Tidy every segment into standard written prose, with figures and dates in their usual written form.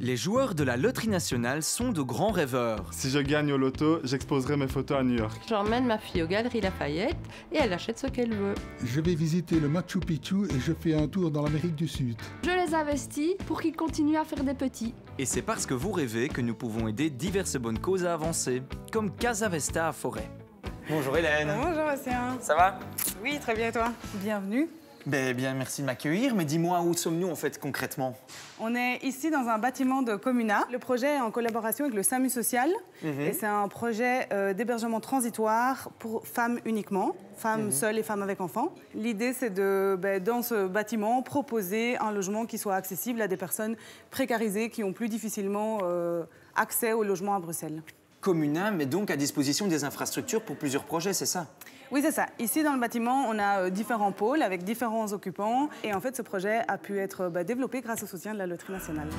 Les joueurs de la loterie nationale sont de grands rêveurs. Si je gagne au loto, j'exposerai mes photos à New York. J'emmène ma fille aux Galeries Lafayette et elle achète ce qu'elle veut. Je vais visiter le Machu Picchu et je fais un tour dans l'Amérique du Sud. Je les investis pour qu'ils continuent à faire des petits. Et c'est parce que vous rêvez que nous pouvons aider diverses bonnes causes à avancer, comme Casa Vesta à Forêt. Bonjour Hélène. Bonjour Océan. Ça va? Oui, très bien et toi? Bienvenue. Bien, merci de m'accueillir, mais dis-moi, où sommes-nous en fait concrètement? On est ici dans un bâtiment de Comuna. Le projet est en collaboration avec le SAMU Social et c'est un projet d'hébergement transitoire pour femmes uniquement, femmes seules et femmes avec enfants. L'idée c'est de, dans ce bâtiment, proposer un logement qui soit accessible à des personnes précarisées qui ont plus difficilement accès au logement à Bruxelles. Comuna met donc à disposition des infrastructures pour plusieurs projets, c'est ça? Oui, c'est ça. Ici, dans le bâtiment, on a différents pôles avec différents occupants. Et en fait, ce projet a pu être développé grâce au soutien de la Loterie nationale.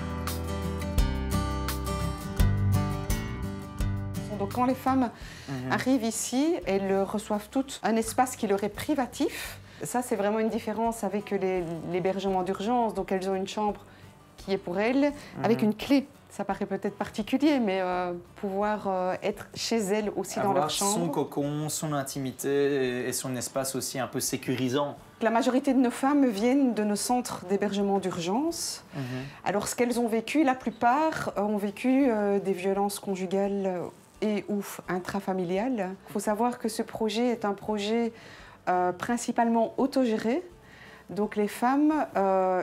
Donc, quand les femmes arrivent ici, elles reçoivent toutes un espace qui leur est privatif. Ça, c'est vraiment une différence avec l'hébergement d'urgence. Donc, elles ont une chambre qui est pour elles, avec une clé. Ça paraît peut-être particulier, mais pouvoir être chez elles aussi dans leur chambre. Son cocon, son intimité et son espace aussi un peu sécurisant. La majorité de nos femmes viennent de nos centres d'hébergement d'urgence. Alors, ce qu'elles ont vécu, la plupart ont vécu des violences conjugales et ou intrafamiliales. Il faut savoir que ce projet est un projet principalement autogéré. Donc, les femmes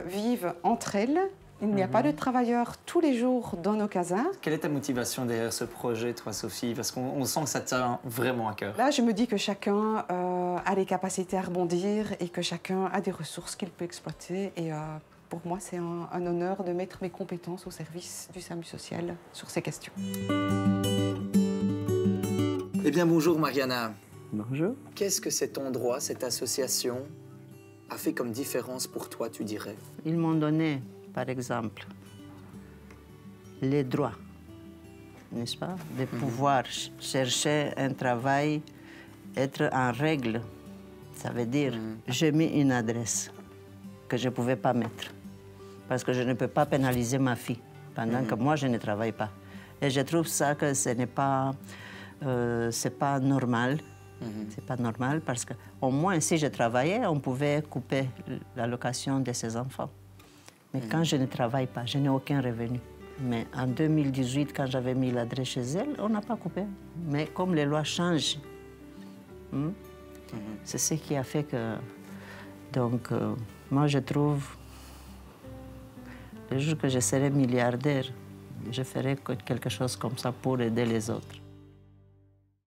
vivent entre elles. Il n'y a pas de travailleurs tous les jours dans nos casas. Quelle est ta motivation derrière ce projet, toi, Sophie? Parce qu'on sent que ça te tient vraiment à cœur. Là, je me dis que chacun a les capacités à rebondir et que chacun a des ressources qu'il peut exploiter. Et pour moi, c'est un honneur de mettre mes compétences au service du SAMU social sur ces questions. Eh bien, bonjour Mariana. Bonjour. Qu'est-ce que cet endroit, cette association, a fait comme différence pour toi, tu dirais? Ils m'ont donné, par exemple, les droits, n'est-ce pas? De pouvoir chercher un travail, être en règle. Ça veut dire, j'ai mis une adresse que je ne pouvais pas mettre. Parce que je ne peux pas pénaliser ma fille pendant que moi, je ne travaille pas. Et je trouve ça que ce n'est pas, c'est pas normal. C'est pas normal parce qu'au moins, si je travaillais, on pouvait couper l'allocation de ses enfants. Mais quand je ne travaille pas, je n'ai aucun revenu. Mais en 2018, quand j'avais mis l'adresse chez elle, on n'a pas coupé. Mais comme les lois changent, c'est ce qui a fait que... Donc, moi, je trouve, le jour que je serai milliardaire, je ferai quelque chose comme ça pour aider les autres.